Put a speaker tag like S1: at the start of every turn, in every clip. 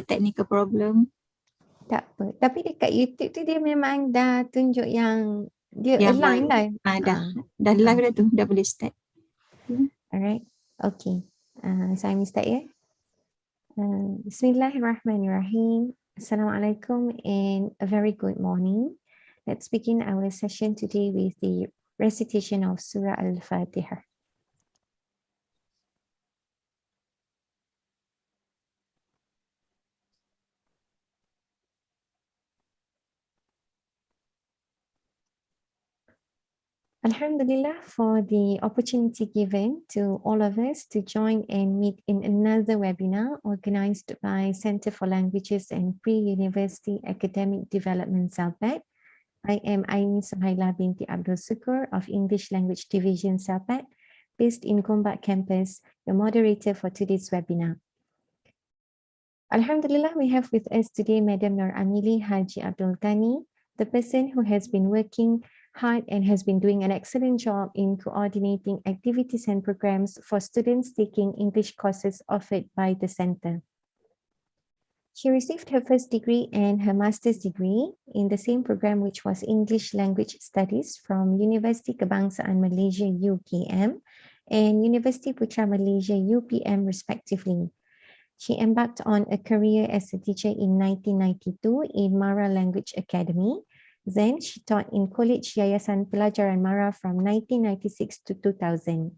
S1: technical problem.
S2: Tak apa. Tapi dekat YouTube tu dia memang dah tunjuk yang dia
S1: Yang
S2: align lah.
S1: dah live dah tu, dah boleh start.
S2: Alright. Okay. Saya start ya. Bismillahirrahmanirrahim. Assalamualaikum and a very good morning. Let's begin our session today with the recitation of Surah Al-Fatiha. Alhamdulillah for the opportunity given to all of us to join and meet in another webinar organized by Center for Languages and Pre-University Academic Development, CELPAD. I am Aini Suhaila binti Abdul Sukur of English Language Division, CELPAD, based in Gombak campus, the moderator for today's webinar. Alhamdulillah, we have with us today Madam Nur Amili Haji Abdul Ghani, the person who has been working hard and has been doing an excellent job in coordinating activities and programs for students taking English courses offered by the center. She received her first degree and her master's degree in the same program, which was English Language Studies from University Kebangsaan Malaysia UKM and University Putra Malaysia UPM respectively. She embarked on a career as a teacher in 1992 in Mara Language Academy. Then she taught in College Yayasan Pelajaran Mara from 1996 to 2000.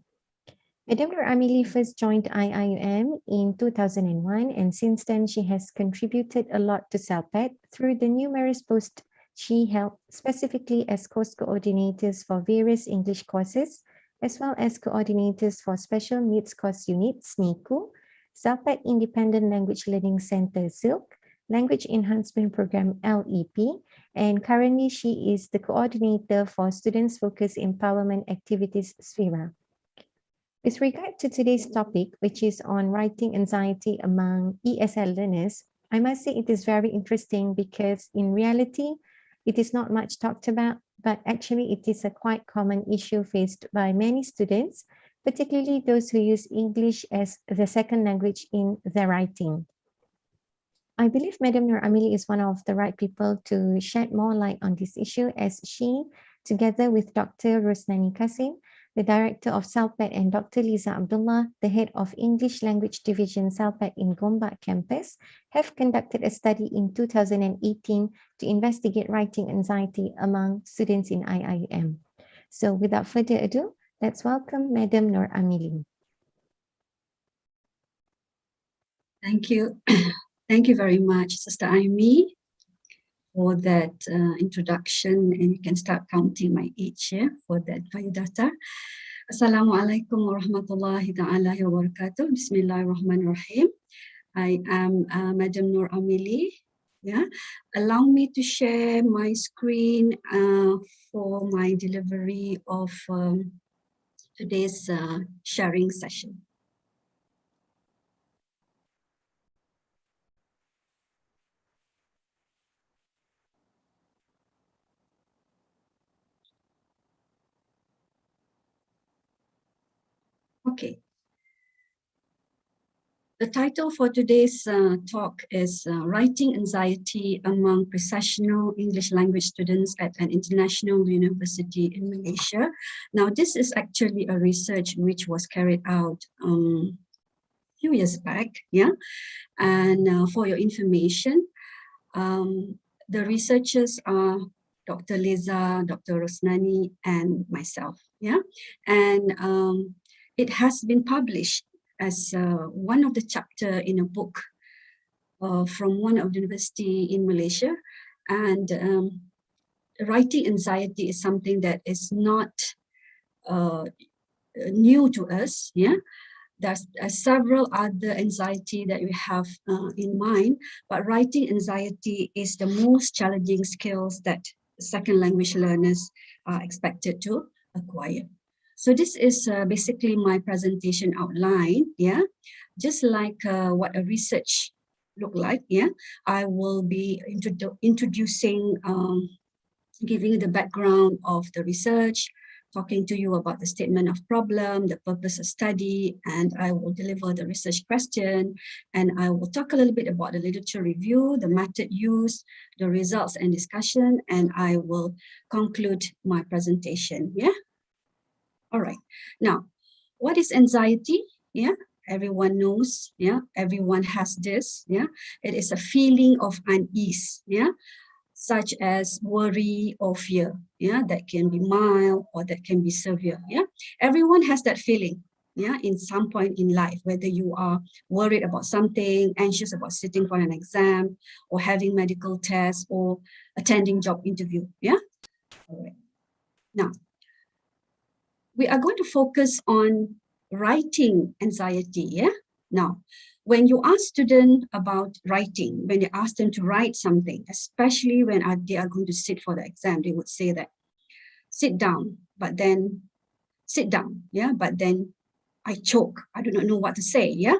S2: Madam Nur Amili first joined IIUM in 2001, and since then she has contributed a lot to CELPAD through the numerous posts she held, specifically as course coordinators for various English courses, as well as coordinators for Special Needs Course Unit, SNECU, CELPAD Independent Language Learning Center, SILC, Language Enhancement Program, LEP, and currently she is the coordinator for Students Focused Empowerment Activities, SFIRA. With regard to today's topic, which is on writing anxiety among ESL learners, I must say it is very interesting because in reality, it is not much talked about, but actually it is a quite common issue faced by many students, particularly those who use English as the second language in their writing. I believe Madam Nur Amili is one of the right people to shed more light on this issue, as she, together with Dr. Rosnani Kasim, the director of CELPAD, and Dr. Liza Abdullah, the head of English Language Division CELPAD in Gombak campus, have conducted a study in 2018 to investigate writing anxiety among students in IIUM. So without further ado, let's welcome Madam Nur Amili.
S3: Thank you. Thank you very much, Sister Aimi, for that introduction, and you can start counting my age here for that biodata. Assalamualaikum warahmatullahi ta'ala wabarakatuh. Bismillahirrahmanirrahim. I am Madam Nur Amili. Yeah. Allow me to share my screen for my delivery of today's sharing session. Okay. The title for today's talk is Writing Anxiety Among Professional English Language Students at an International University in Malaysia. Now, this is actually a research which was carried out a few years back, yeah? And for your information, the researchers are Dr. Liza, Dr. Rosnani, and myself, yeah? And it has been published as one of the chapter in a book from one of the university in Malaysia. And writing anxiety is something that is not new to us. Yeah, there's several other anxiety that we have in mind, but writing anxiety is the most challenging skills that second language learners are expected to acquire. So this is basically my presentation outline, yeah. Just like what a research look like, yeah. I will be introducing, giving the background of the research, talking to you about the statement of problem, the purpose of study, and I will deliver the research question, and I will talk a little bit about the literature review, the method used, the results and discussion, and I will conclude my presentation. Yeah. All right. Now, what is anxiety? Yeah. Everyone knows. Yeah. Everyone has this. Yeah. It is a feeling of unease. Yeah. Such as worry or fear, yeah, that can be mild or that can be severe, yeah. Everyone has that feeling, yeah, in some point in life, whether you are worried about something, anxious about sitting for an exam, or having medical tests, or attending job interview, yeah. All right. Now, we are going to focus on writing anxiety, yeah. Now, when you ask students about writing, when you ask them to write something, especially when they are going to sit for the exam, they would say that, sit down, but then sit down, yeah, but then I choke, I do not know what to say, yeah.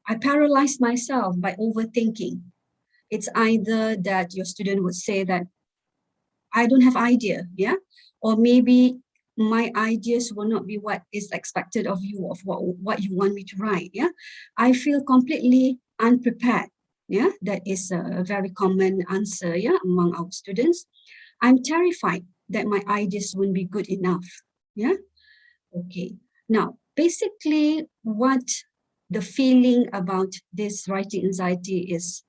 S3: I paralyze myself by overthinking. It's either that your student would say that, I don't have idea, yeah, or maybe my ideas will not be what is expected of you, of what you want me to write, yeah. I feel completely unprepared, yeah. That is a very common answer, yeah, among our students. I'm terrified that my ideas won't be good enough, yeah. Okay, now, basically what the feeling about this writing anxiety is,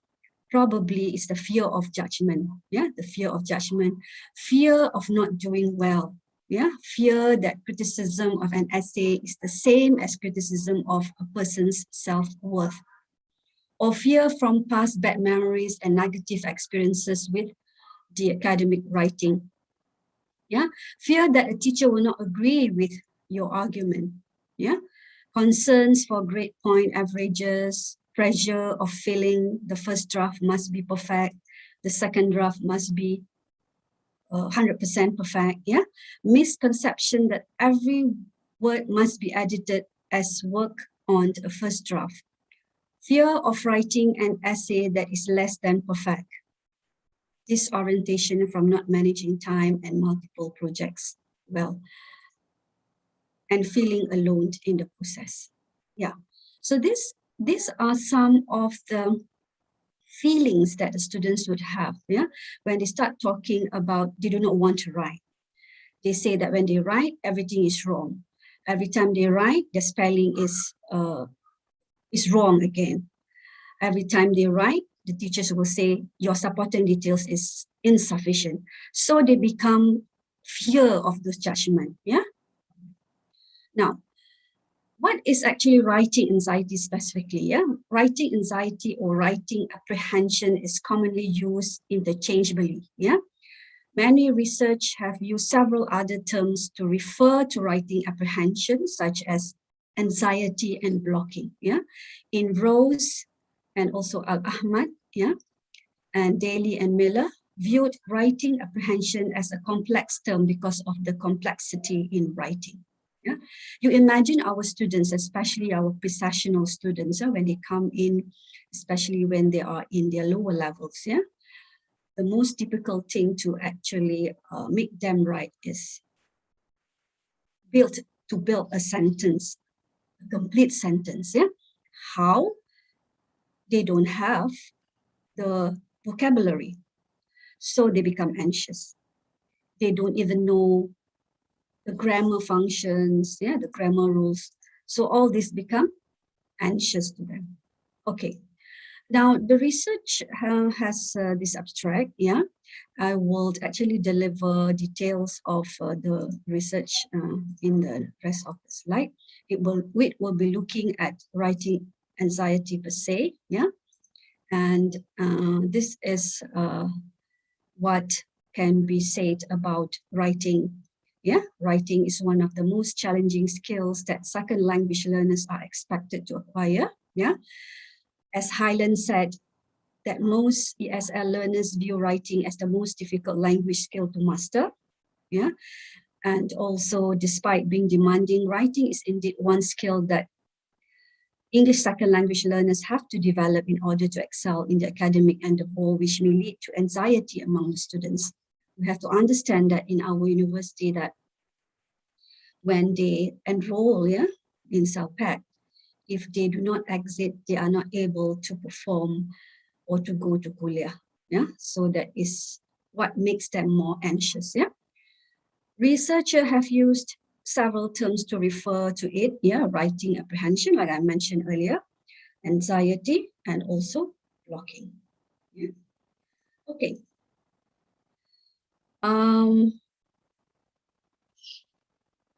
S3: probably is the fear of judgment, yeah, the fear of judgment, fear of not doing well, yeah, fear that criticism of an essay is the same as criticism of a person's self-worth, or fear from past bad memories and negative experiences with the academic writing, yeah, fear that a teacher will not agree with your argument, yeah, concerns for grade point averages, pressure of feeling the first draft must be perfect, the second draft must be 100% perfect, yeah, misconception that every word must be edited as work on a first draft, fear of writing an essay that is less than perfect, disorientation from not managing time and multiple projects well, and feeling alone in the process. Yeah, so these are some of the feelings that the students would have, yeah, when they start talking about they do not want to write. They say that when they write, everything is wrong. Every time they write, the spelling is wrong again. Every time they write, the teachers will say your supporting details is insufficient. So they become fear of this judgment, yeah. Now, what is actually writing anxiety specifically? Yeah, writing anxiety or writing apprehension is commonly used interchangeably. Yeah, many research have used several other terms to refer to writing apprehension, such as anxiety and blocking. Yeah, in Rose and also Al-Ahmad, yeah, and Daly and Miller viewed writing apprehension as a complex term because of the complexity in writing. Yeah, you imagine our students, especially our pre-sessional students, when they come in, especially when they are in their lower levels. Yeah, the most difficult thing to actually make them write is to build a sentence, a complete sentence. Yeah, how? They don't have the vocabulary, so they become anxious. They don't even know the grammar functions, yeah, the grammar rules. So all this become anxious to them. Okay, now the research has this abstract, yeah. I will actually deliver details of the research in the rest of the slide. We will be looking at writing anxiety per se, yeah. And this is what can be said about writing. Yeah, writing is one of the most challenging skills that second language learners are expected to acquire. Yeah, as Highland said, that most ESL learners view writing as the most difficult language skill to master. Yeah, and also despite being demanding, writing is indeed one skill that English second language learners have to develop in order to excel in the academic endeavor, which may lead to anxiety among the students. We have to understand that in our university that when they enroll, yeah, in CELPAD. If they do not exit, they are not able to perform or to go to kuliah. Yeah, so that is what makes them more anxious. Yeah, researchers have used several terms to refer to it. Yeah, writing apprehension, like I mentioned earlier, anxiety, and also blocking. Yeah. Okay.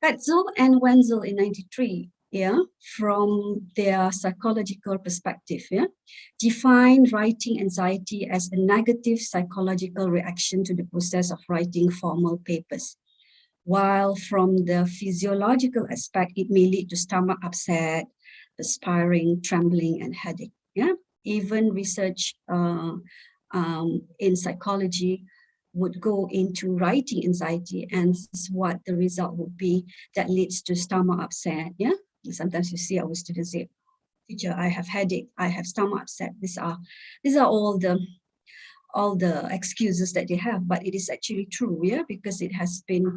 S3: Petzel and Wenzel in 93, yeah, from their psychological perspective, yeah, define writing anxiety as a negative psychological reaction to the process of writing formal papers. While from the physiological aspect, it may lead to stomach upset, perspiring, trembling, and headache. Yeah, even research in psychology would go into writing anxiety, and this is what the result would be that leads to stomach upset. Yeah, sometimes you see our students say, "Teacher, I have headache, I have stomach upset." These are all the excuses that they have, but it is actually true, yeah, because it has been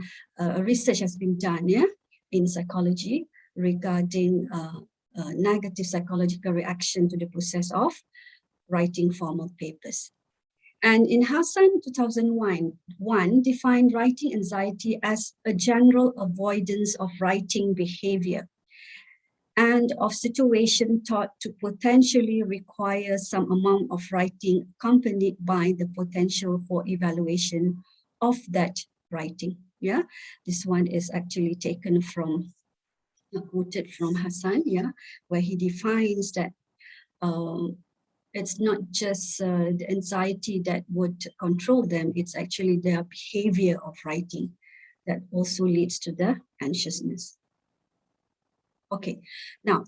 S3: research has been done, yeah, in psychology regarding negative psychological reaction to the process of writing formal papers. And in Hassan 2001 defined writing anxiety as a general avoidance of writing behavior and of situation thought to potentially require some amount of writing accompanied by the potential for evaluation of that writing. Yeah, this one is actually taken from, quoted from Hassan, yeah, where he defines that it's not just the anxiety that would control them, it's actually their behavior of writing that also leads to the anxiousness. Okay, now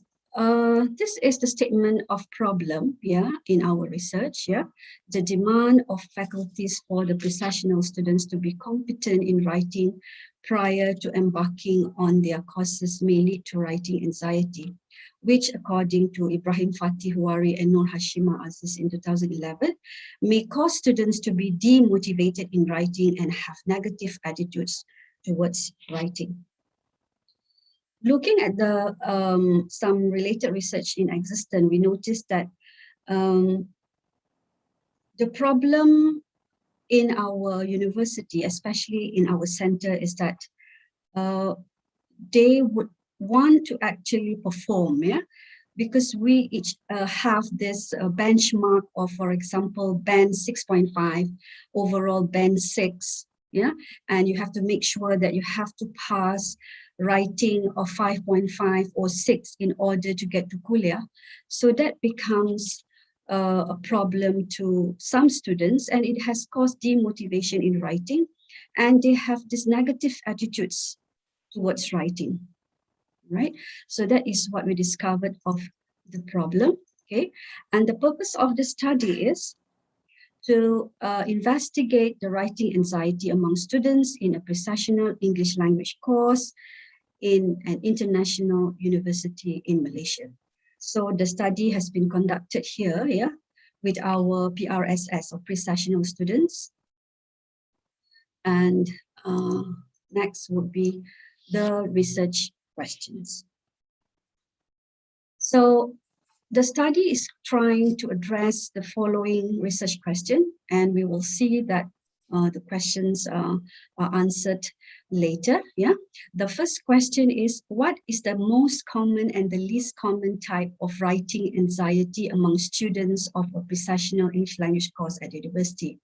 S3: this is the statement of problem, yeah, in our research, yeah. The demand of faculties for the professional students to be competent in writing prior to embarking on their courses may lead to writing anxiety, which according to Ibrahim Fatih Huari and Nur Hashima Aziz in 2011, may cause students to be demotivated in writing and have negative attitudes towards writing. Looking at the some related research in existence, we noticed that the problem in our university, especially in our center, is that they would want to actually perform, yeah, because we each have this benchmark of, for example, band 6.5, overall band 6, yeah, and you have to make sure that you have to pass writing of 5.5 or 6 in order to get to kuliah. So that becomes a problem to some students, and it has caused demotivation in writing, and they have these negative attitudes towards writing, right? So that is what we discovered of the problem, okay? And the purpose of the study is to investigate the writing anxiety among students in a professional English language course in an international university in Malaysia. So the study has been conducted here, yeah, with our PRSS or pre-sessional students. And next would be the research questions. So the study is trying to address the following research question, and we will see that the questions are answered later. Yeah. The first question is, what is the most common and the least common type of writing anxiety among students of a professional English language course at university?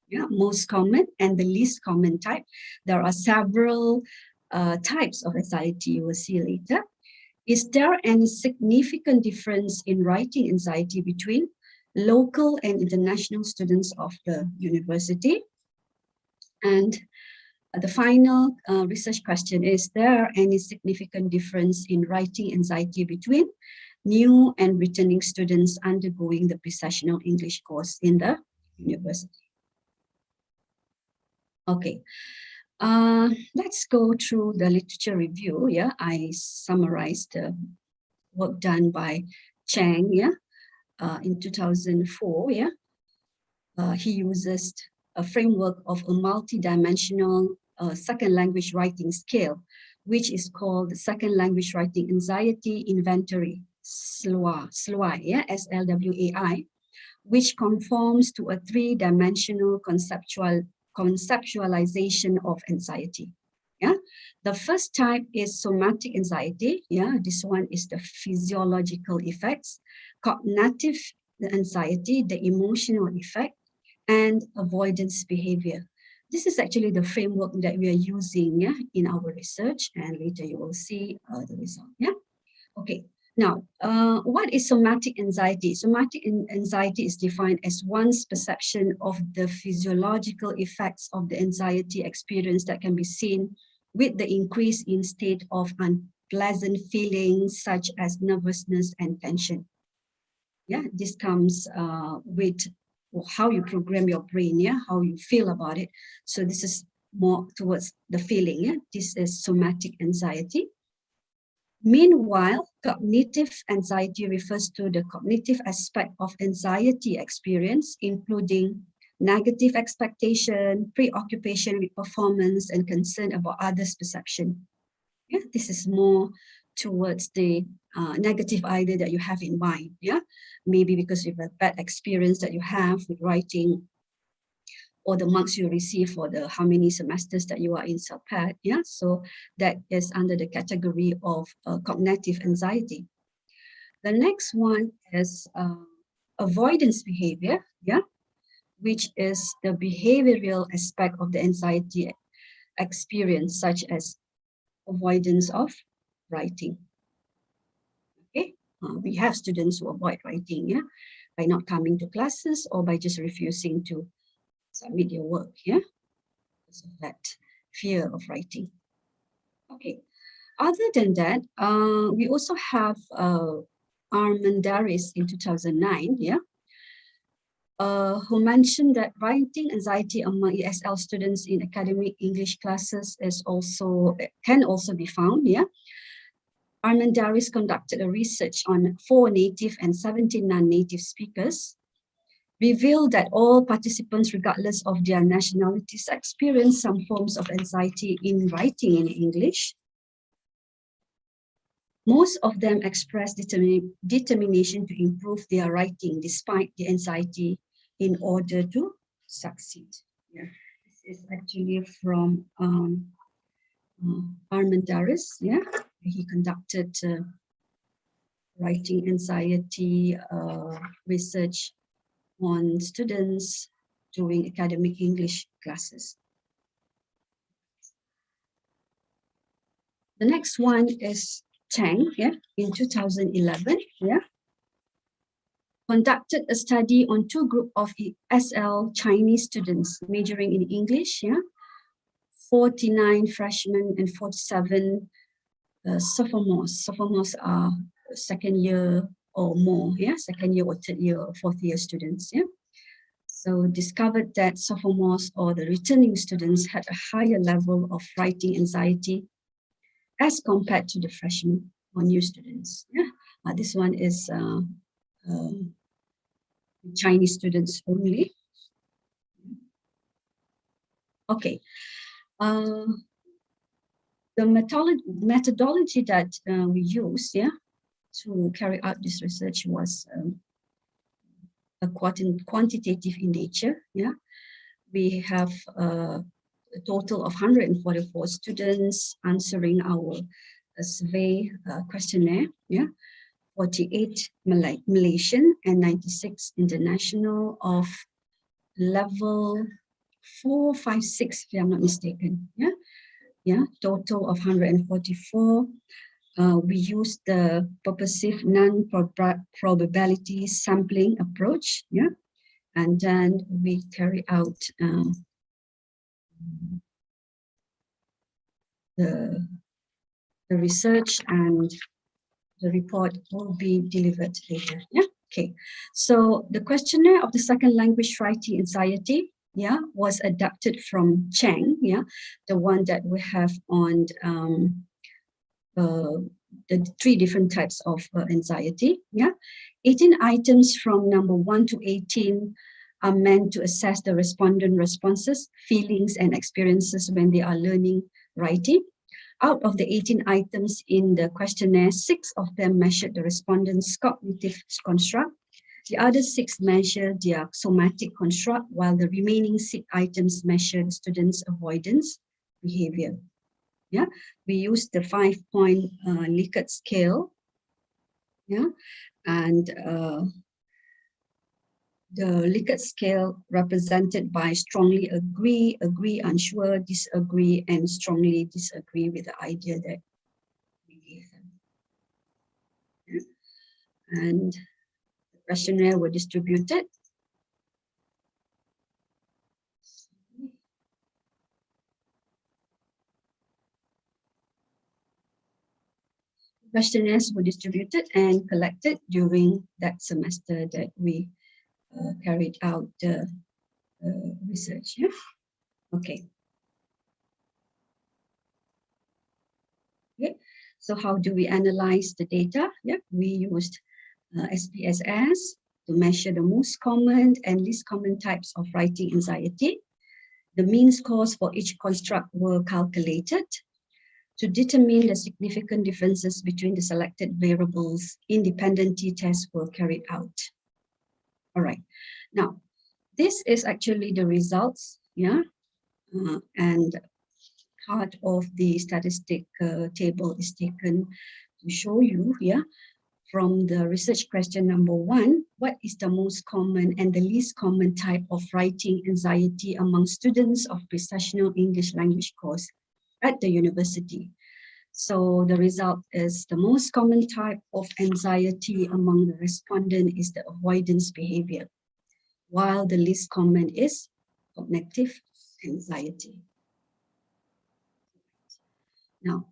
S3: Yeah, most common and the least common type. There are several types of anxiety you will see later. Is there any significant difference in writing anxiety between local and international students of the university? And the final research question, is there any significant difference in writing anxiety between new and returning students undergoing the pre-sessional English course in the university? Okay, let's go through the literature review. Yeah, I summarized the work done by Chang, yeah, in 2004, yeah. He uses a framework of a multi-dimensional second language writing scale, which is called the Second Language Writing Anxiety Inventory, SLWAI, yeah, SLWAI, which conforms to a three-dimensional conceptualization of anxiety. Yeah, the first type is somatic anxiety. Yeah, this one is the physiological effects, cognitive anxiety, the emotional effect, and avoidance behavior. This is actually the framework that we are using, yeah, in our research, and later you will see the result. Yeah, okay. Now, what is somatic anxiety? Somatic anxiety is defined as one's perception of the physiological effects of the anxiety experience that can be seen with the increase in state of unpleasant feelings such as nervousness and tension. Yeah, this comes with how you program your brain, yeah, how you feel about it. So this is more towards the feeling, yeah. This is somatic anxiety. Meanwhile, cognitive anxiety refers to the cognitive aspect of anxiety experience, including negative expectation, preoccupation with performance, and concern about others' perception. Yeah, this is more towards the negative idea that you have in mind. Yeah, maybe because of a bad experience that you have with writing, or the marks you receive for the how many semesters that you are in CELPAD. Yeah, so that is under the category of cognitive anxiety. The next one is avoidance behavior. Yeah, which is the behavioral aspect of the anxiety experience, such as avoidance of writing. Okay, we have students who avoid writing, yeah, by not coming to classes or by just refusing to submit your work, yeah, because of that fear of writing. Okay, other than that, we also have Armandaris in 2009, yeah, who mentioned that writing anxiety among ESL students in academic English classes can also be found, yeah. Armandaris conducted a research on 4 native and 17 non-native speakers, revealed that all participants, regardless of their nationalities, experience some forms of anxiety in writing in English. Most of them expressed determination to improve their writing despite the anxiety in order to succeed. Yeah, this is actually from Armandaris. Yeah, he conducted writing anxiety research on students during academic English classes. The next one is Chang, yeah, in 2011, yeah, conducted a study on 2 groups of ESL Chinese students majoring in English, yeah, 49 freshmen and 47 sophomores. Sophomores are second year or more, yeah, second year or third year or fourth year students, yeah. So discovered that sophomores or the returning students had a higher level of writing anxiety as compared to the freshmen or new students. Yeah, this one is Chinese students only. Okay, the methodology that we used, yeah, to carry out this research was a quantitative in nature. Yeah, we have a total of 144 students answering our survey questionnaire. Yeah, 48 Malaysian and 96 international of level 4, 5, 6, if I'm not mistaken. Yeah, yeah, total of 144. We use the purposive non-probability sampling approach. Yeah, and then we carry out the research, and the report will be delivered later. Yeah. Okay. So the questionnaire of the second language writing anxiety, yeah, was adapted from Chang, yeah, the one that we have on the 3 different types of anxiety. Yeah, 18 items from number 1 to 18 are meant to assess the respondent responses, feelings, and experiences when they are learning writing. Out of the 18 items in the questionnaire, 6 of them measured the respondents' cognitive construct. The other 6 measured their somatic construct, while the remaining 6 items measured the students' avoidance behavior. Yeah, we used the 5-point Likert scale. Yeah, and the Likert scale represented by strongly agree, agree, unsure, disagree, and strongly disagree with the idea that we gave them. Yeah. And the questionnaire were distributed. Questionnaires were distributed and collected during that semester that we carried out the research. Yeah? Okay. Okay. So how do we analyze the data? Yeah, we used SPSS to measure the most common and least common types of writing anxiety. The mean scores for each construct were calculated. To determine the significant differences between the selected variables, independent t-tests were carried out. All right. Now, this is actually the results, yeah, and part of the statistic table is taken to show you, yeah, from the research question number 1, what is the most common and the least common type of writing anxiety among students of Professional English Language course at the university? So the result is the most common type of anxiety among the respondent is the avoidance behavior, while the least common is cognitive anxiety. Now,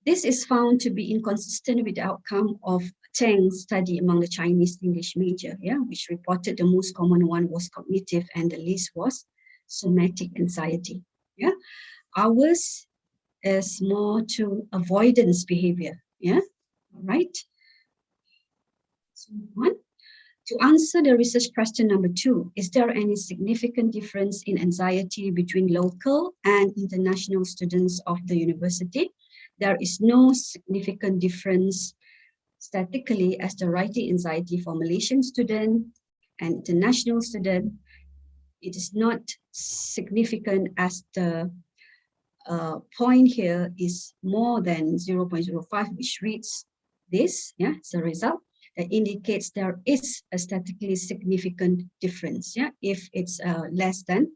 S3: this is found to be inconsistent with the outcome of Cheng's study among the Chinese English major, yeah, which reported the most common one was cognitive and the least was somatic anxiety. Yeah, ours is more to avoidance behavior. Yeah, all right. So one. To answer the research question number 2, is there any significant difference in anxiety between local and international students of the university? There is no significant difference statistically as the writing anxiety for Malaysian student and international student. It is not significant as the point here is more than 0.05, which reads this, yeah, it's a result that indicates there is a statistically significant difference, yeah, if it's less than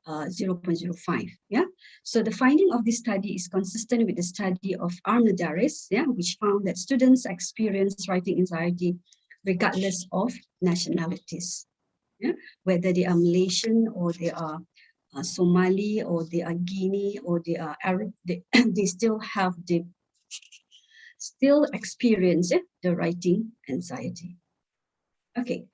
S3: 0.05, yeah. So the finding of this study is consistent with the study of Arnadaris, yeah, which found that students experience writing anxiety regardless of nationalities, yeah, whether they are Malaysian or they are Somali or they are Guinea or they are Arab, they still have the experience the writing anxiety. Okay,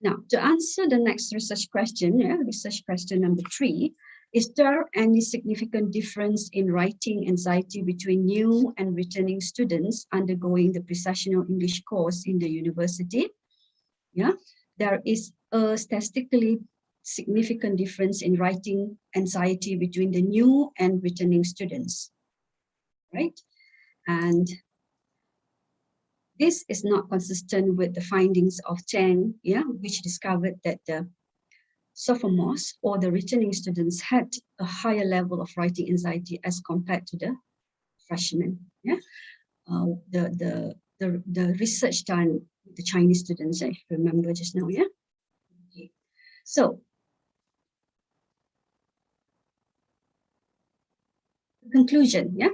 S3: now to answer the next research question, research question number 3, is there any significant difference in writing anxiety between new and returning students undergoing the professional English course in the university? Yeah, there is a statistically significant difference in writing anxiety between the new and returning students, right? And this is not consistent with the findings of Cheng, yeah, which discovered that the sophomores or the returning students had a higher level of writing anxiety as compared to the freshmen. Yeah, the research done with the Chinese students, if you remember just now. Yeah. Okay. So conclusion. Yeah.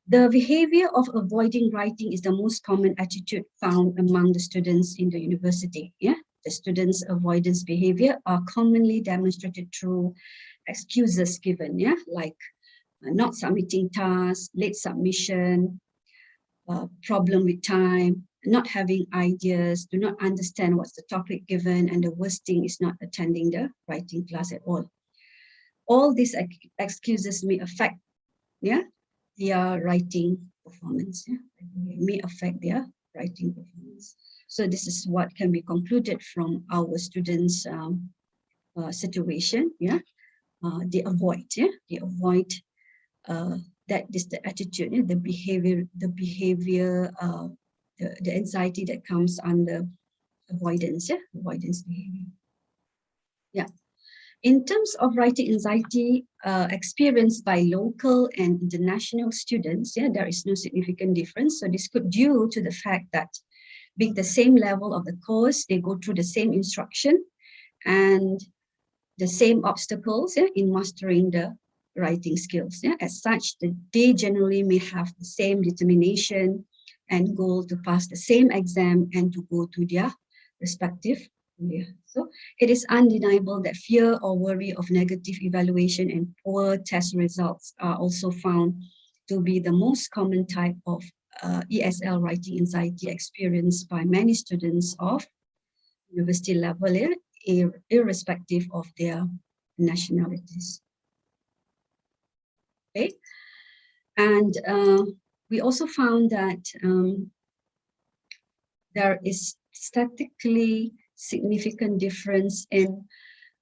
S3: The behavior of avoiding writing is the most common attitude found among the students in the university. Yeah, the students' avoidance behavior are commonly demonstrated through excuses given. Yeah, like not submitting tasks, late submission, problem with time, not having ideas, do not understand what's the topic given, and the worst thing is not attending the writing class at all. All these excuses may affect, yeah, their writing performance, yeah? It may affect their writing performance. So this is what can be concluded from our students' situation, yeah? They avoid that is the attitude, the behavior, the anxiety that comes under avoidance, avoidance behavior. Yeah. In terms of writing anxiety experienced by local and international students, there is no significant difference. So this could due to the fact that being the same level of the course, they go through the same instruction and the same obstacles in mastering the writing skills. As such, they generally may have the same determination and goal to pass the same exam and to go to their respective career. So it is undeniable that fear or worry of negative evaluation and poor test results are also found to be the most common type of ESL writing anxiety experienced by many students of university level, irrespective of their nationalities. Okay, and we also found that there is statistically significant difference in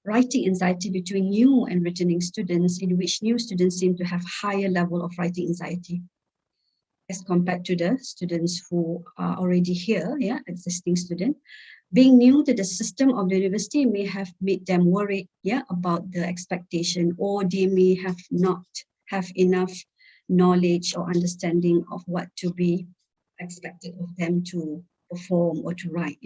S3: writing anxiety between new and returning students, in which new students seem to have higher level of writing anxiety as compared to the students who are already here, existing student. Being new to the system of the university may have made them worried, about the expectation, or they may have not have enough knowledge or understanding of what to be expected of them to perform or to write,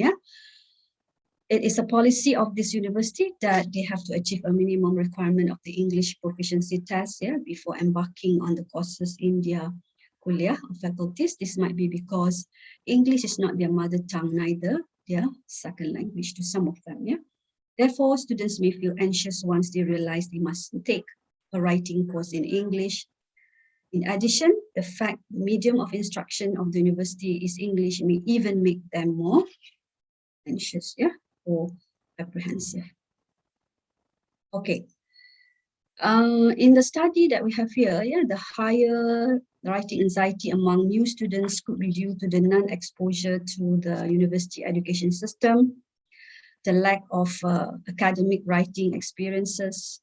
S3: It is a policy of this university that they have to achieve a minimum requirement of the English proficiency test, before embarking on the courses in their kuliah or faculties. This might be because English is not their mother tongue, neither their second language to some of them, Therefore, students may feel anxious once they realize they must take a writing course in English. In addition, the fact the medium of instruction of the university is English may even make them more anxious, or apprehensive. Okay. In the study that we have here, the higher writing anxiety among new students could be due to the non-exposure to the university education system, the lack of academic writing experiences,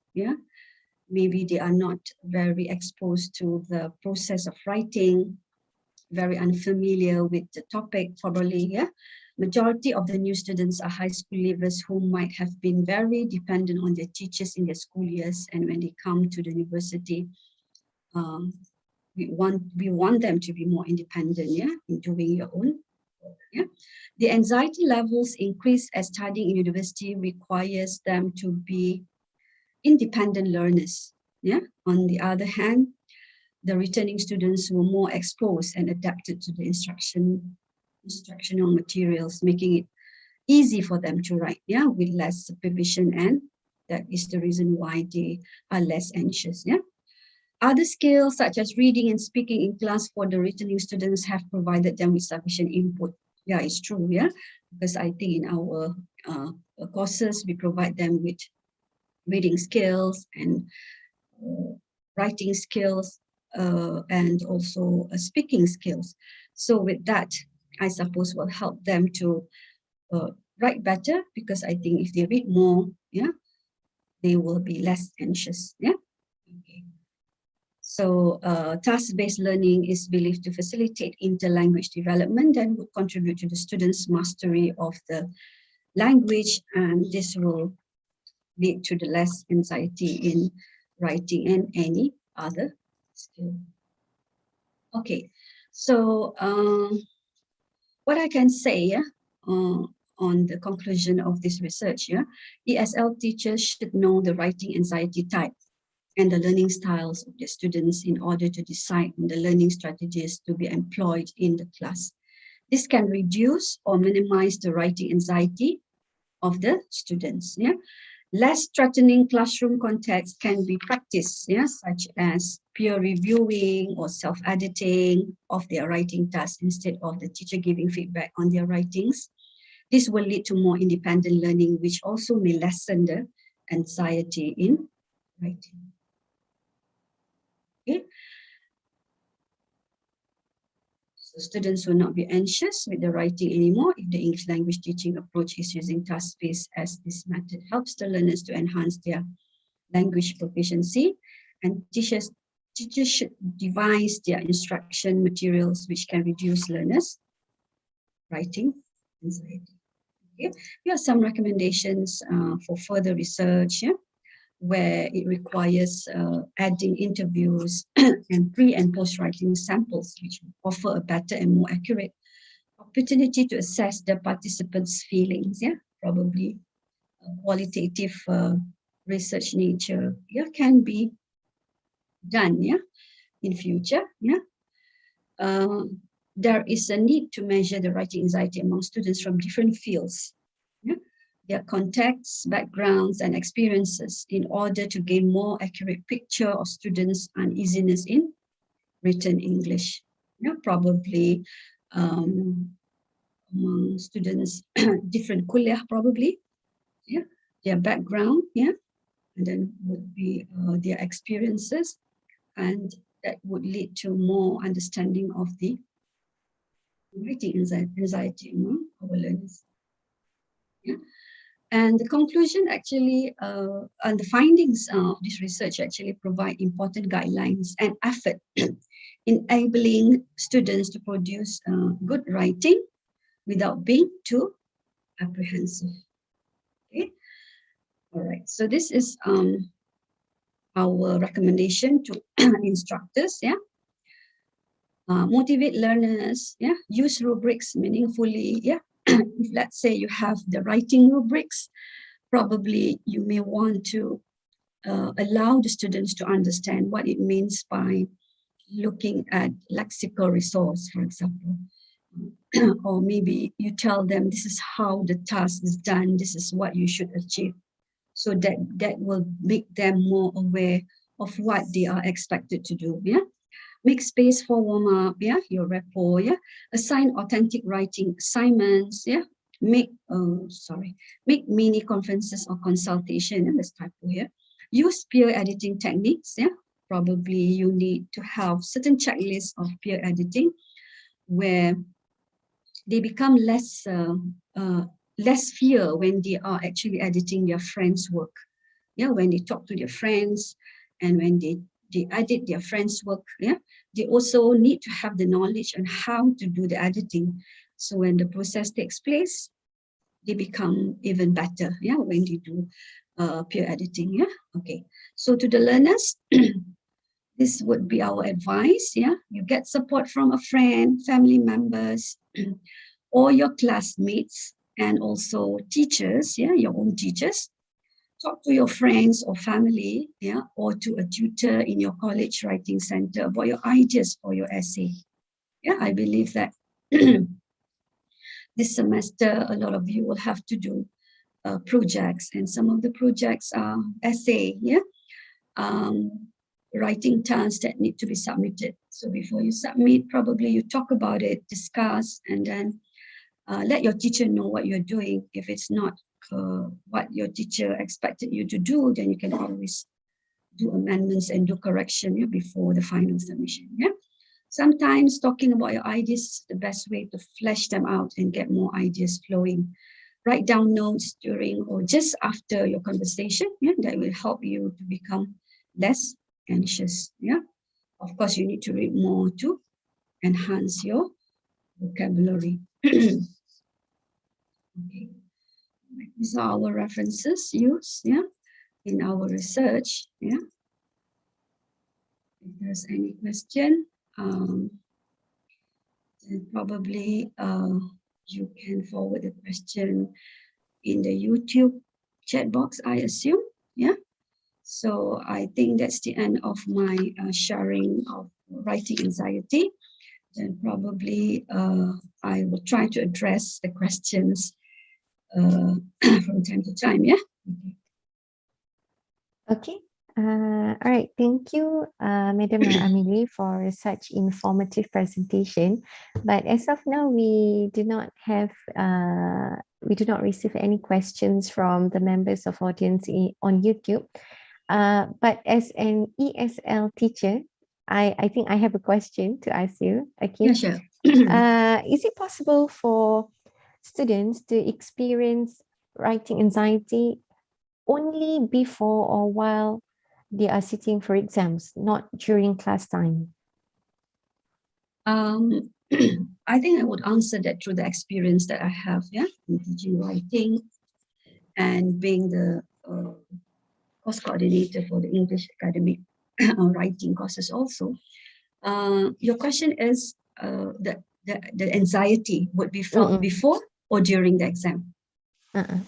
S3: Maybe they are not very exposed to the process of writing, very unfamiliar with the topic probably, Majority of the new students are high school leavers who might have been very dependent on their teachers in their school years, and when they come to the university, we want them to be more independent, in doing your own work, The anxiety levels increase as studying in university requires them to be independent learners, On the other hand, the returning students were more exposed and adapted to the instructional materials, making it easy for them to write, with less supervision, and that is the reason why they are less anxious, Other skills such as reading and speaking in class for the returning students have provided them with sufficient input. Yeah, it's true, because I think in our courses, we provide them with reading skills and writing skills and also speaking skills. So with that, I suppose will help them to write better, because I think if they read more, they will be less anxious, Okay. So task-based learning is believed to facilitate interlanguage development and would contribute to the students' mastery of the language, and this will lead to the less anxiety in writing and any other skill. Okay, so what I can say on the conclusion of this research, ESL teachers should know the writing anxiety type and the learning styles of the students in order to decide on the learning strategies to be employed in the class. This can reduce or minimize the writing anxiety of the students. Less threatening classroom context can be practiced, such as peer reviewing or self-editing of their writing tasks instead of the teacher giving feedback on their writings. This will lead to more independent learning, which also may lessen the anxiety in writing. Okay. So students will not be anxious with the writing anymore if the English language teaching approach is using task-based, as this method helps the learners to enhance their language proficiency, and teachers teachers should devise their instruction materials which can reduce learners' writing anxiety. Okay. Here are some recommendations for further research, yeah, where it requires adding interviews and pre and post writing samples, which offer a better and more accurate opportunity to assess the participants' feelings, yeah, probably qualitative research nature, yeah, can be done, yeah, in future, yeah. There is a need to measure the writing anxiety among students from different fields, yeah, their contexts, backgrounds, and experiences in order to gain more accurate picture of students' uneasiness in written English. Yeah, probably among students, different kuliah probably, yeah, their background, yeah, and then would be their experiences, and that would lead to more understanding of the writing anxiety among our learners. Yeah. And the conclusion actually, and the findings of this research actually provide important guidelines and effort in enabling students to produce good writing without being too apprehensive. Okay. All right. So this is our recommendation to instructors. Yeah. Motivate learners. Yeah. Use rubrics meaningfully. Yeah. If let's say you have the writing rubrics, probably you may want to allow the students to understand what it means by looking at lexical resource, for example. Or maybe you tell them this is how the task is done, this is what you should achieve. So that will make them more aware of what they are expected to do. Yeah. Make space for warm-up, yeah, your rapport, yeah. Assign authentic writing assignments, yeah. Make mini conferences or consultation, and this type here. Use peer editing techniques, yeah. Probably you need to have certain checklists of peer editing where they become less fear when they are actually editing their friends' work. Yeah, when they talk to their friends and when they edit their friends' work, yeah, they also need to have the knowledge on how to do the editing. So when the process takes place, they become even better, yeah, when they do peer editing, yeah. Okay, so to the learners, this would be our advice, yeah. You get support from a friend, family members, or your classmates, and also teachers, yeah, your own teachers. Talk to your friends or family, yeah, or to a tutor in your college writing center about your ideas for your essay. Yeah, I believe that this semester, a lot of you will have to do projects, and some of the projects are essay, yeah, writing tasks that need to be submitted. So before you submit, probably you talk about it, discuss, and then let your teacher know what you're doing. If it's not what your teacher expected you to do, then you can always do amendments and do correction, yeah, before the final submission. Yeah. Sometimes talking about your ideas is the best way to flesh them out and get more ideas flowing. Write down notes during or just after your conversation. Yeah, that will help you to become less anxious. Yeah. Of course, you need to read more to enhance your vocabulary. Okay. These are our references used, yeah, in our research, yeah. If there's any question, then probably you can forward the question in the YouTube chat box, I assume, yeah. So I think that's the end of my sharing of writing anxiety. Then probably I will try to address the questions from time to time, yeah.
S2: Okay. All right. Thank you, Madam Amelie, for such informative presentation. But as of now, we do not receive any questions from the members of audience on YouTube. But as an ESL teacher, I think I have a question to ask you. Okay.
S3: Yeah, sure.
S2: Is it possible for students to experience writing anxiety only before or while they are sitting for exams, not during class time?
S3: I think I would answer that through the experience that I have, in teaching writing and being the course coordinator for the English academic writing courses also. Your question is the anxiety would be felt before or during the exam?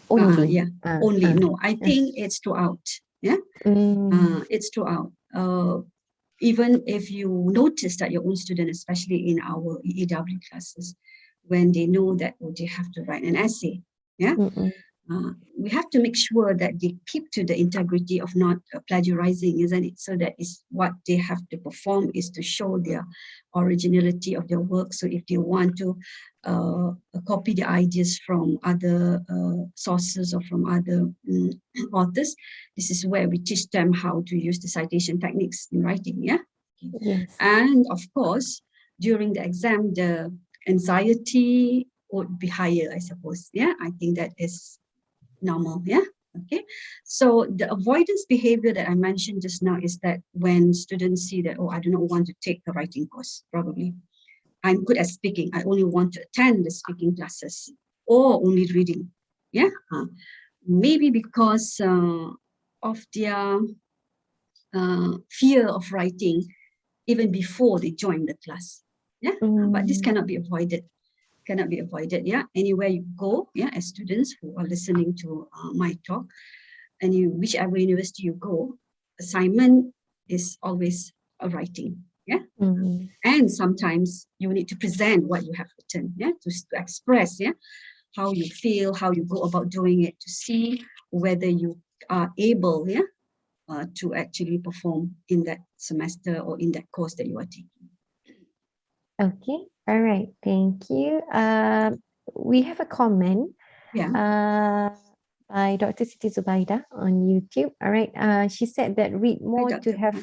S2: Only.
S3: Only. No, I think it's throughout. Yeah, it's throughout. Even if you notice that your own student, especially in our EAW classes, when they know that they have to write an essay, we have to make sure that they keep to the integrity of not plagiarizing, isn't it? So that is what they have to perform, is to show their originality of their work. So if they want to copy the ideas from other sources or from other authors, this is where we teach them how to use the citation techniques in writing.
S2: Yes.
S3: And of course, during the exam, the anxiety would be higher, I suppose. I think that is normal. Okay. So the avoidance behavior that I mentioned just now is that when students see that, oh, I do not want to take the writing course, probably. I'm good at speaking. I only want to attend the speaking classes or only reading. Maybe because of their fear of writing even before they join the class. But this cannot be avoided. Anywhere you go, as students who are listening to my talk, and whichever university you go, assignment is always a writing. And sometimes you need to present what you have written, to express how you feel, how you go about doing it, to see whether you are able to actually perform in that semester or in that course that you are taking.
S2: Okay, all right, thank you. We have a comment by Dr. Siti Zubaida on YouTube. All right, she said that read more to have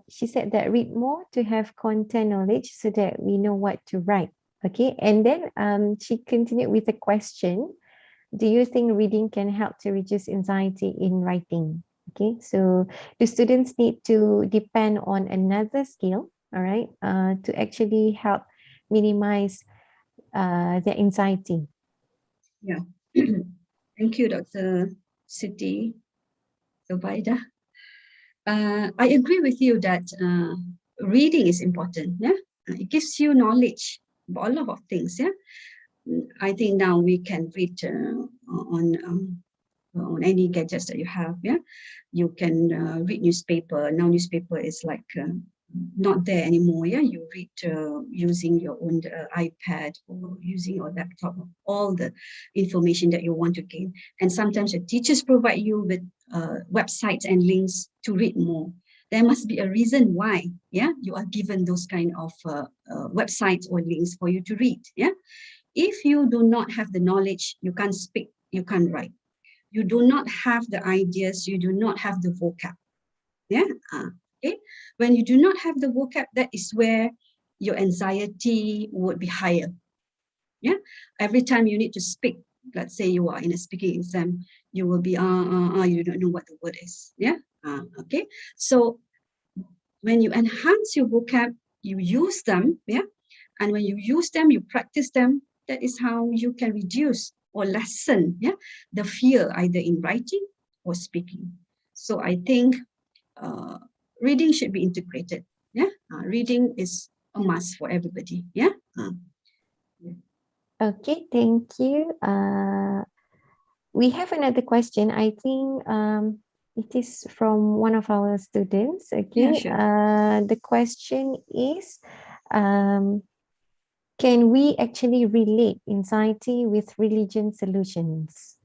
S2: she said that read more to have content knowledge so that we know what to write. Okay, and then she continued with a question. Do you think reading can help to reduce anxiety in writing? Okay, so do students need to depend on another skill, all right, to actually help minimize their anxiety?
S3: Thank you, Dr. Siti Zubaida. I agree with you that reading is important. It gives you knowledge about a lot of things. I think now we can read on any gadgets that you have. You can read newspaper. Now newspaper is like not there anymore. You read using your own iPad or using your laptop, all the information that you want to gain. And sometimes the teachers provide you with websites and links to read more. There must be a reason why you are given those kind of websites or links for you to read. If you do not have the knowledge, you can't speak, you can't write. You do not have the ideas, you do not have the vocab. Okay. When you do not have the vocab, that is where your anxiety would be higher. Every time you need to speak, let's say you are in a speaking exam, you will be you don't know what the word is. Okay. So when you enhance your vocab, you use them, and when you use them, you practice them. That is how you can reduce or lessen the fear either in writing or speaking. So I think reading should be integrated. Reading is a must for everybody.
S2: Okay, thank you. We have another question. I think it is from one of our students. Okay,
S3: sure.
S2: The question is, can we actually relate anxiety with religion solutions?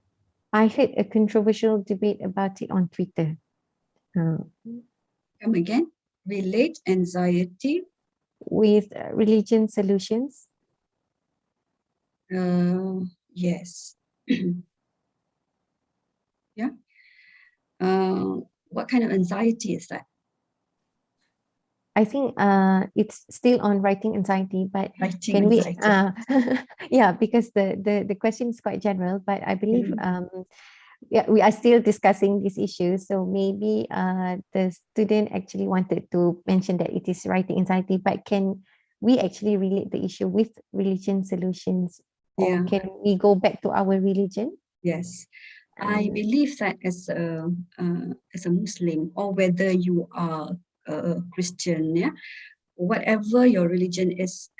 S2: I heard a controversial debate about it on Twitter.
S3: Come again? Relate anxiety
S2: with religion solutions?
S3: Yes. What kind of anxiety is that?
S2: I think it's still on writing anxiety, but
S3: writing
S2: can
S3: anxiety.
S2: we? Because the question is quite general, but I believe yeah, we are still discussing this issue. So maybe the student actually wanted to mention that it is writing anxiety, but can we actually relate the issue with religion solutions, or
S3: Yeah.
S2: can we go back to our religion?
S3: Yes, I believe that as a Muslim, or whether you are a Christian, yeah, whatever your religion is,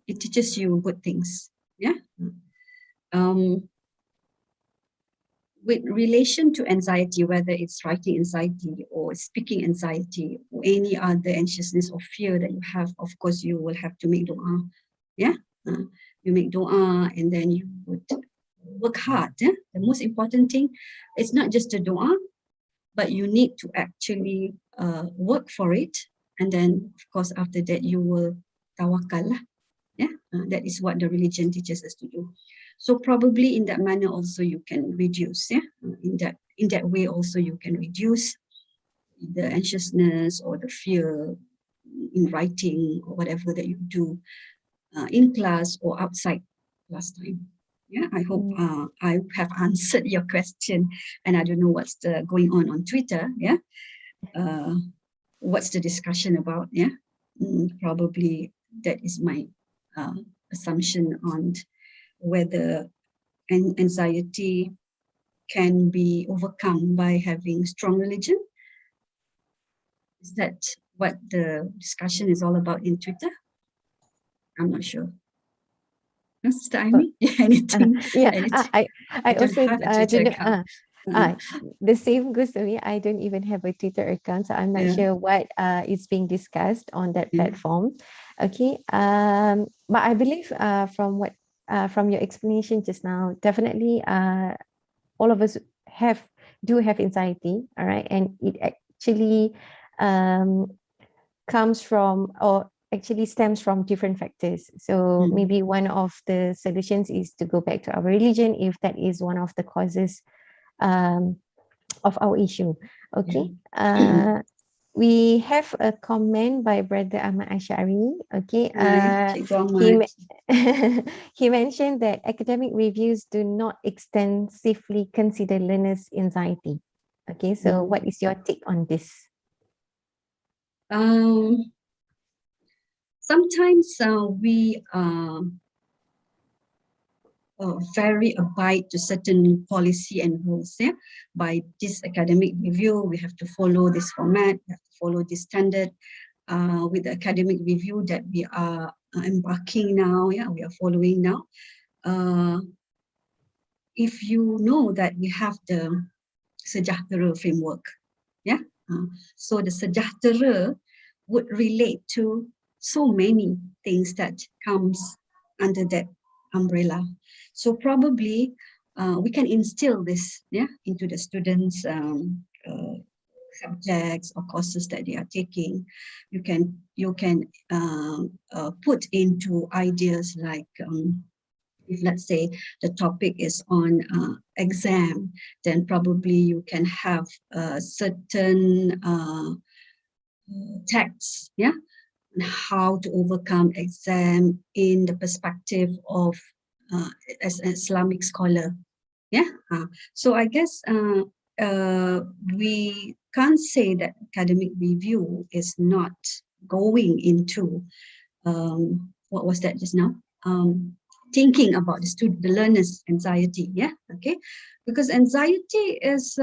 S3: it teaches you good things. Yeah. With relation to anxiety, whether it's writing anxiety or speaking anxiety or any other anxiousness or fear that you have, of course, you will have to make dua. Yeah. You make dua and then you would work hard. Yeah? The most important thing, it's not just a dua, but you need to actually work for it. And then, of course, after that, you will tawakal. Yeah, that is what the religion teaches us to do. So probably in that manner also you can reduce. Yeah, in that way also you can reduce the anxiousness or the fear in writing or whatever that you do in class or outside class time. Yeah, I hope I have answered your question, and I don't know what's going on Twitter. Yeah, what's the discussion about? Yeah, probably that is my assumption on whether anxiety can be overcome by having strong religion. Is that what the discussion is all about in Twitter? I'm not sure. Sister Amy, anything?
S2: Yeah,
S3: anything?
S2: I
S3: don't
S2: also
S3: have a Twitter
S2: didn't.
S3: account.
S2: The same goes to me. I don't even have a Twitter account, so I'm not
S3: Yeah.
S2: sure what is being discussed on that
S3: Yeah.
S2: platform. Okay. But I believe from what from your explanation just now, definitely all of us do have anxiety. All right, and it actually comes from, or actually stems from, different factors. So maybe one of the solutions is to go back to our religion if that is one of the causes of our issue. Okay. We have a comment by Brother Ahmad Ashari. Okay. He mentioned that academic reviews do not extensively consider learners' anxiety. Okay. So what is your take on this?
S3: Sometimes we very abide to certain policy and rules. Yeah, by this academic review, we have to follow this format, we have to follow this standard. With the academic review that we are embarking now, yeah, we are following now. If you know that we have the Sejahtera framework, yeah, so the Sejahtera would relate to so many things that comes under that umbrella. So probably we can instill this, yeah, into the students' subjects or courses that they are taking. You can put into ideas like if let's say the topic is on exam, then probably you can have certain texts, yeah, on how to overcome exam in the perspective of as an Islamic scholar. Yeah, so I guess we can't say that academic review is not going into what was that just now? Thinking about the learner's anxiety. Yeah, okay, because anxiety is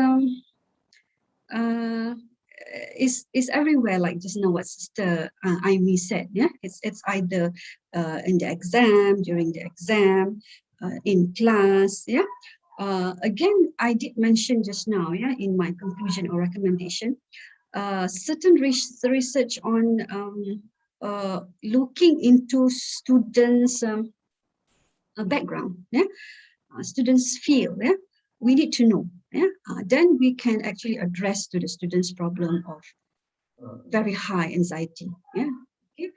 S3: everywhere, like just now what Sister Amy said. Yeah, it's either in the exam, during the exam, in class. Yeah. Again, I did mention just now, yeah, in my conclusion or recommendation, certain research on looking into students' background, yeah, students feel, yeah, we need to know, yeah, then we can actually address to the students' problem of very high anxiety, yeah, okay,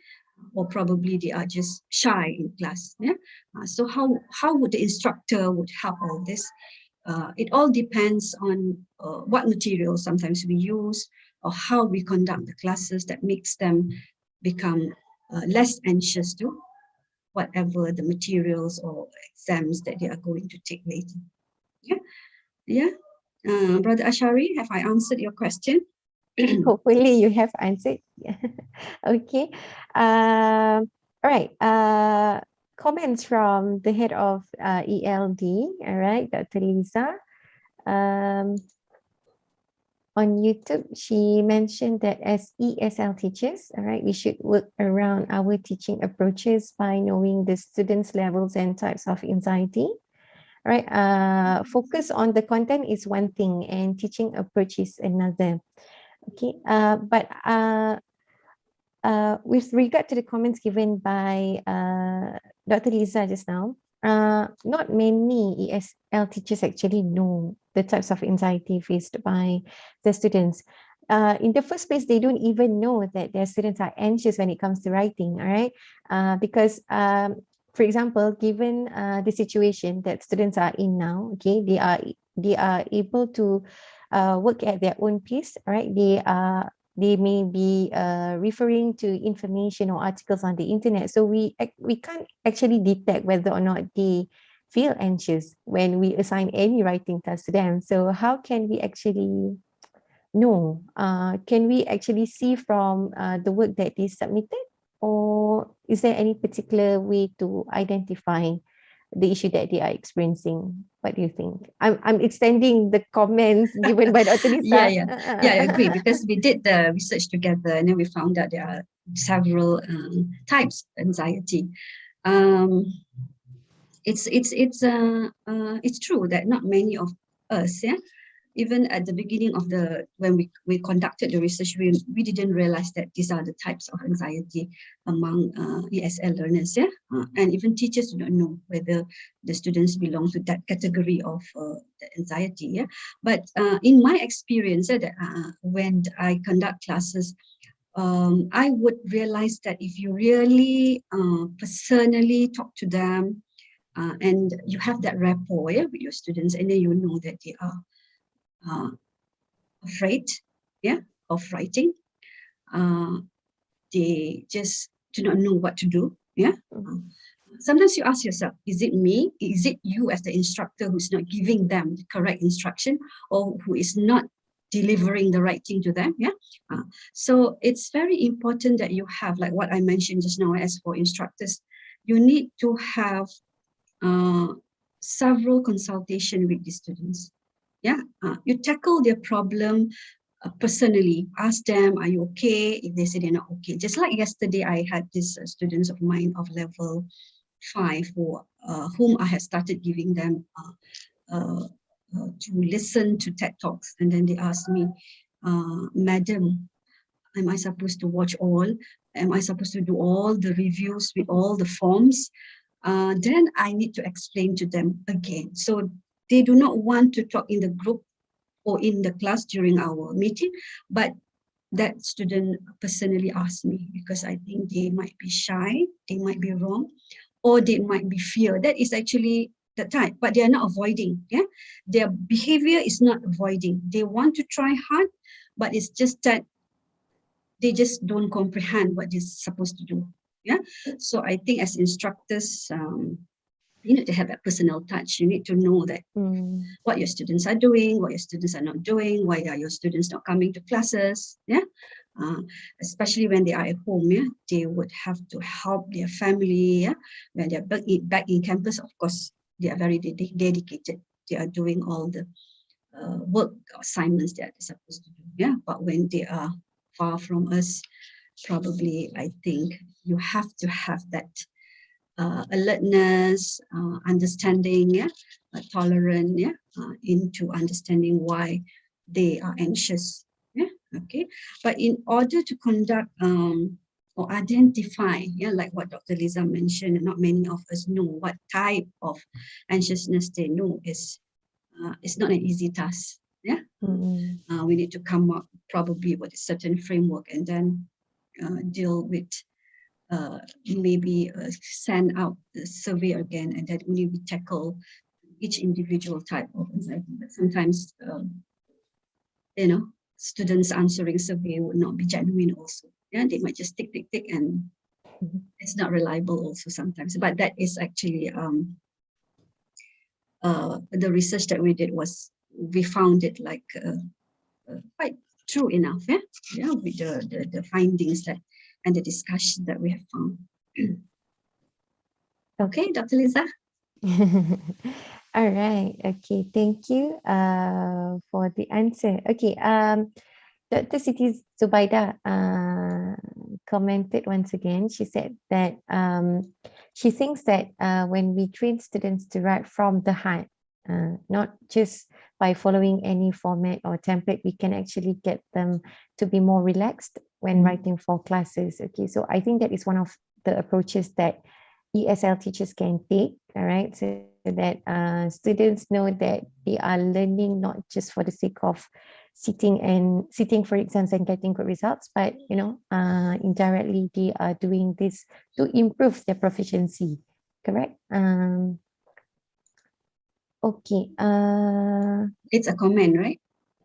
S3: or probably they are just shy in class, yeah. So how would the instructor would help all this? It all depends on what materials sometimes we use or how we conduct the classes that makes them become less anxious to whatever the materials or exams that they are going to take later. Yeah. Yeah. Brother Ashari, have I answered your question?
S2: Hopefully you have answered. Okay. All right. Comments from the head of ELD. All right, Dr. Lisa. On YouTube, she mentioned that as ESL teachers, all right, we should work around our teaching approaches by knowing the students' levels and types of anxiety. All right. Focus on the content is one thing and teaching approach is another. Okay. But with regard to the comments given by Dr. Lisa just now, not many ESL teachers actually know the types of anxiety faced by the students. In the first place, they don't even know that their students are anxious when it comes to writing, all right? Because, for example, given the situation that students are in now, okay, they are able to work at their own pace, all right? They may be referring to information or articles on the internet. So we can't actually detect whether or not they feel anxious when we assign any writing task to them. So how can we actually know? Can we actually see from the work that they submitted? Or is there any particular way to identify the issue that they are experiencing? What do you think? I'm extending the comments given by Dr. Lisa.
S3: Yeah, I agree, because we did the research together and then we found that there are several types of anxiety. It's true that not many of us, even at the beginning of when we conducted the research, we didn't realize that these are the types of anxiety among ESL learners, and even teachers do not know whether the students belong to that category of the anxiety, But in my experience, that when I conduct classes, I would realize that if you really personally talk to them and you have that rapport with your students, and then you know that they are afraid of writing, they just do not know what to do. Sometimes you ask yourself, is it me? Is it you as the instructor who's not giving them the correct instruction, or who is not delivering the right thing to them? So it's very important that you have, like what I mentioned just now, as for instructors, you need to have several consultation with the students. You tackle their problem personally. Ask them, are you okay? If they say they're not okay, just like yesterday, I had these students of mine of level 5 whom I had started giving them to listen to TED Talks, and then they asked me, Madam, am I supposed to watch all? Am I supposed to do all the reviews with all the forms? Then I need to explain to them again. So they do not want to talk in the group or in the class during our meeting, but that student personally asked me, because I think they might be shy, they might be wrong, or they might be fear. That is actually the type, but they are not avoiding. Their behavior is not avoiding. They want to try hard, but it's just that they just don't comprehend what they're supposed to do. So I think as instructors, you need to have that personal touch. You need to know that what your students are doing, what your students are not doing, why are your students not coming to classes. Especially when they are at home, they would have to help their family. When they're back in campus, of course, they are very dedicated. They are doing all the work assignments that they're supposed to do. But when they are far from us, probably I think you have to have that alertness, understanding, tolerant, into understanding why they are anxious. Okay. But in order to conduct or identify, like what Dr. Lisa mentioned, not many of us know what type of anxiousness they know is. It's not an easy task. We need to come up probably with a certain framework, and then deal with maybe send out the survey again, and that only we tackle each individual type of anxiety. But sometimes, students answering survey would not be genuine also. They might just tick, and it's not reliable also sometimes. But that is actually the research that we did was we found it like quite true enough, yeah, with the findings that and the discussion that we have found. Okay, Dr. Lisa.
S2: All right. Okay. Thank you for the answer. Okay. Dr. Siti Zubaida commented once again. She said that she thinks that when we train students to write from the heart, not just by following any format or template, we can actually get them to be more relaxed when writing for classes. Okay, so I think that is one of the approaches that ESL teachers can take, all right, so that students know that they are learning not just for the sake of sitting for exams and getting good results, but indirectly they are doing this to improve their proficiency, correct? Okay.
S3: It's a comment, right?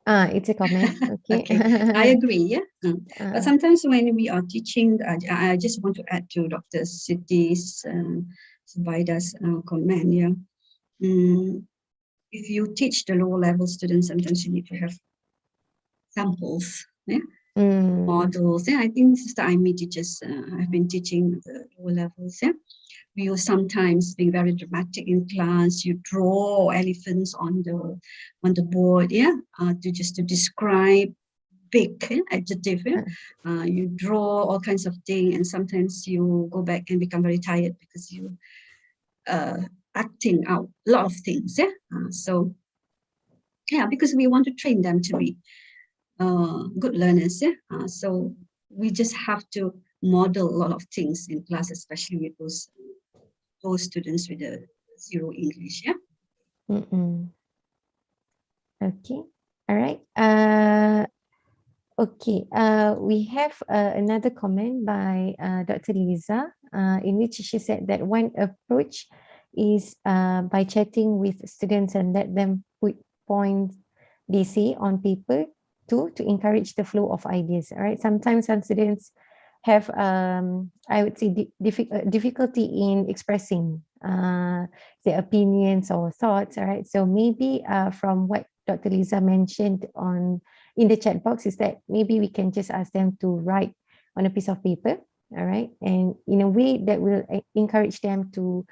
S2: It's a comment. Okay.
S3: Okay, I agree. Yeah. But sometimes when we are teaching, I just want to add to Dr. Siti's Subaida's comment. Yeah. If you teach the lower level students, sometimes you need to have samples, yeah, models. Yeah, I think Sister Aimee teaches. I've been teaching the lower levels. Yeah. We will sometimes be very dramatic in class. You draw elephants on the board, yeah, to describe big adjective. Yeah? You draw all kinds of things, and sometimes you go back and become very tired because you acting out a lot of things. Yeah, so yeah, because we want to train them to be good learners. Yeah, so we just have to model a lot of things in class, especially with those students with the zero English. Yeah.
S2: Okay. All right. Okay. We have another comment by Dr. Lisa, in which she said that one approach is by chatting with students and let them put points they say on paper to encourage the flow of ideas. All right. Sometimes some students have, I would say, difficulty in expressing their opinions or thoughts. All right. So maybe from what Dr. Lisa mentioned in the chat box is that maybe we can just ask them to write on a piece of paper, all right, and in a way that will encourage them to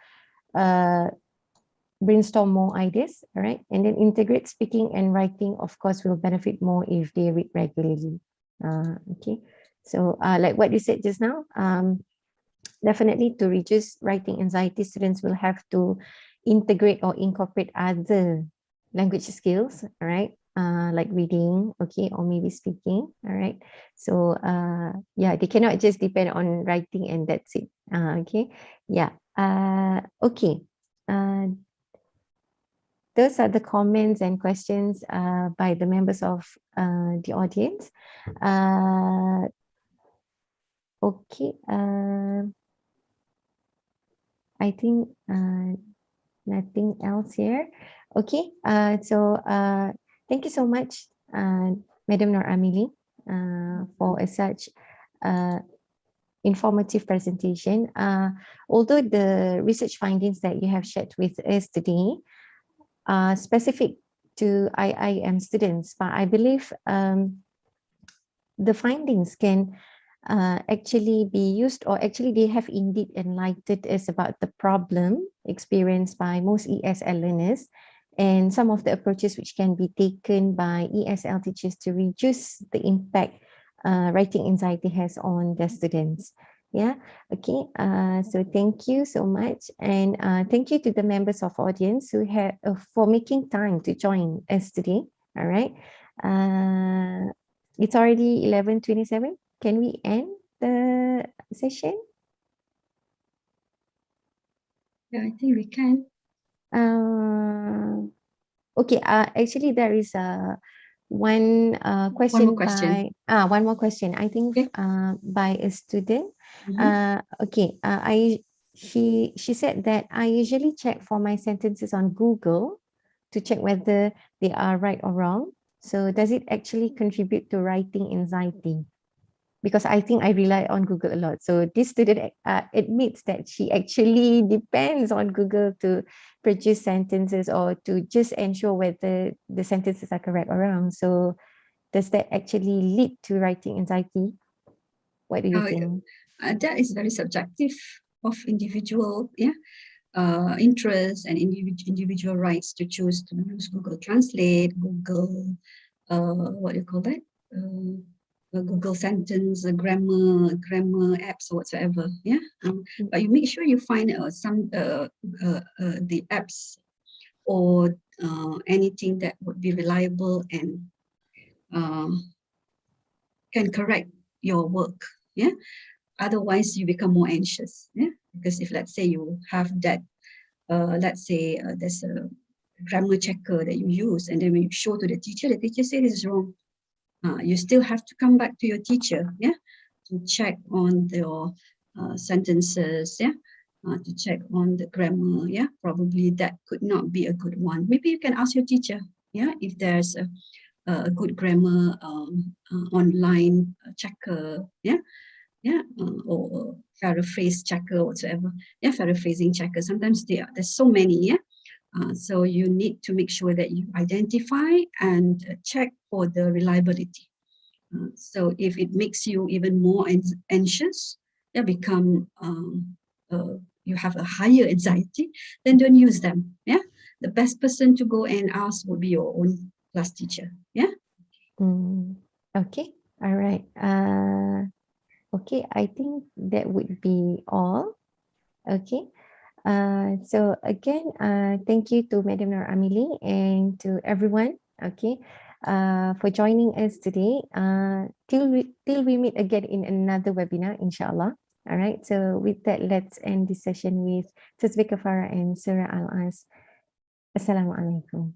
S2: brainstorm more ideas, all right, and then integrate speaking and writing, of course, will benefit more if they read regularly. Okay, so like what you said just now, definitely to reduce writing anxiety, students will have to integrate or incorporate other language skills, all right, like reading, okay, or maybe speaking, all right. So yeah, they cannot just depend on writing and that's it. Okay, yeah. Okay. Those are the comments and questions by the members of the audience. Okay. I think nothing else here. Okay. So thank you so much, Madam Nur Amili, for such informative presentation. Although the research findings that you have shared with us today are specific to IIM students, but I believe the findings can actually be used, or actually they have indeed enlightened us about the problem experienced by most ESL learners and some of the approaches which can be taken by ESL teachers to reduce the impact writing anxiety has on their students. Yeah, okay, so thank you so much, and thank you to the members of audience who have for making time to join us today. All right, it's already 11:27. Can we end the session?
S3: Yeah, I think we can.
S2: Okay, actually there is one question,
S3: more question.
S2: by one more question, I think,
S3: Okay.
S2: by a student. Okay, she said that I usually check for my sentences on Google to check whether they are right or wrong. So does it actually contribute to writing anxiety? because I think I rely on Google a lot. So this student admits that she actually depends on Google to produce sentences or to just ensure whether the sentences are correct or wrong. So does that actually lead to writing anxiety? What do you think?
S3: That is very subjective of individual interests and individual rights to choose to use Google Translate, Google, what do you call that? Google Sentence, grammar apps or whatsoever. Yeah, but you make sure you find the apps or anything that would be reliable and can correct your work. Yeah, otherwise you become more anxious. Yeah, because if let's say you have that, let's say there's a grammar checker that you use, and then when you show to the teacher says this is wrong. You still have to come back to your teacher, yeah, to check on your sentences, yeah, to check on the grammar, yeah. Probably that could not be a good one. Maybe you can ask your teacher, yeah, if there's a good grammar online checker, yeah, or paraphrase checker, whatsoever, yeah, paraphrasing checker. Sometimes there's so many, yeah. So you need to make sure that you identify and check for the reliability. So if it makes you even more anxious, you have a higher anxiety, then don't use them. Yeah, the best person to go and ask would be your own class teacher. Yeah.
S2: Okay. All right. Okay. I think that would be all. Okay. So again, thank you to Madam Nur Amili and to everyone, okay, for joining us today. Till we meet again in another webinar, inshallah. All right. So with that, let's end this session with Tasbih Kafara and Surah Al-As. Assalamu alaikum.